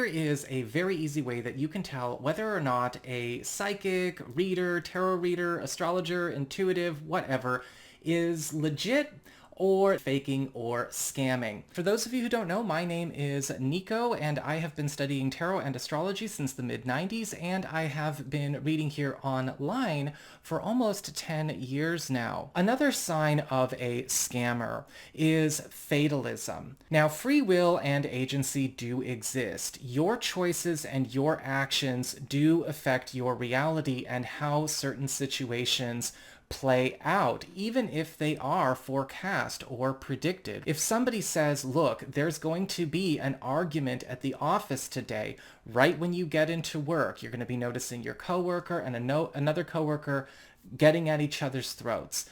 is a very easy way that you can tell whether or not a psychic, reader, tarot reader, astrologer, intuitive, whatever, is legit or faking or scamming. For those of you who don't know, my name is Nico, and I have been studying tarot and astrology since the mid-90s, and I have been reading here online for almost 10 years now. Another sign of a scammer is fatalism. Now, free will and agency do exist. Your choices and your actions do affect your reality and how certain situations play out, even if they are forecast or predicted. If somebody says, look, there's going to be an argument at the office today, right when you get into work, you're going to be noticing your coworker and another coworker getting at each other's throats.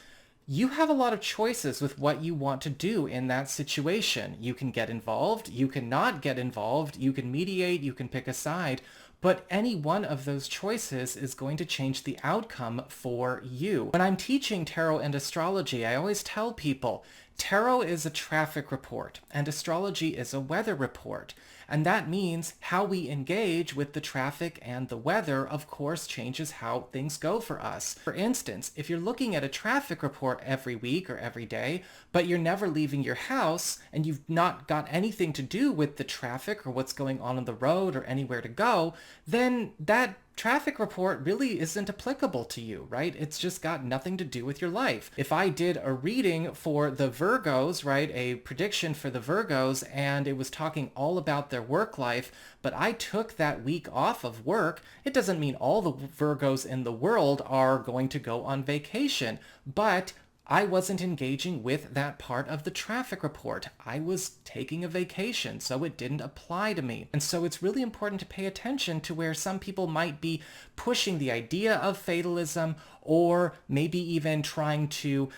You have a lot of choices with what you want to do in that situation. You can get involved, you can not get involved, you can mediate, you can pick a side, but any one of those choices is going to change the outcome for you. When I'm teaching tarot and astrology, I always tell people, tarot is a traffic report and astrology is a weather report. And that means how we engage with the traffic and the weather, of course, changes how things go for us. For instance, if you're looking at a traffic report every week or every day, but you're never leaving your house and you've not got anything to do with the traffic or what's going on the road or anywhere to go, then that traffic report really isn't applicable to you, right? It's just got nothing to do with your life. If I did a reading for the Virgos, right, a prediction for the Virgos, and it was talking all about their work life, but I took that week off of work, it doesn't mean all the Virgos in the world are going to go on vacation, but I wasn't engaging with that part of the traffic report. I was taking a vacation, so it didn't apply to me. And so it's really important to pay attention to where some people might be pushing the idea of fatalism, or maybe even trying to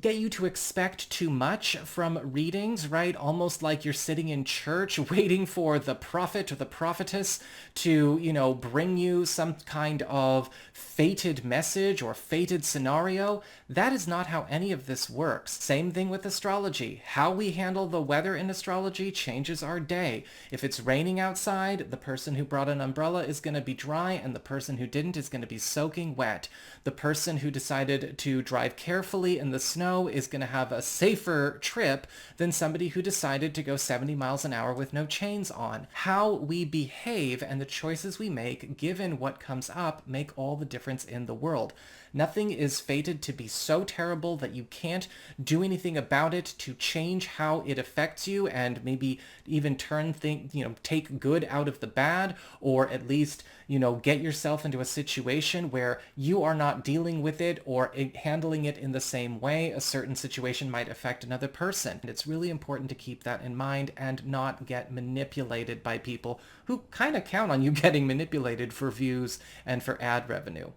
get you to expect too much from readings, right? Almost like you're sitting in church waiting for the prophet or the prophetess to, bring you some kind of fated message or fated scenario. That is not how any of this works. Same thing with astrology. How we handle the weather in astrology changes our day. If it's raining outside, the person who brought an umbrella is going to be dry, and the person who didn't is going to be soaking wet. The person who decided to drive carefully in the snow is going to have a safer trip than somebody who decided to go 70 miles an hour with no chains on. How we behave and the choices we make, given what comes up, make all the difference in the world. Nothing is fated to be so terrible that you can't do anything about it to change how it affects you and maybe even take good out of the bad, or at least, get yourself into a situation where you are not dealing with it or handling it in the same way a certain situation might affect another person. And it's really important to keep that in mind and not get manipulated by people who kind of count on you getting manipulated for views and for ad revenue.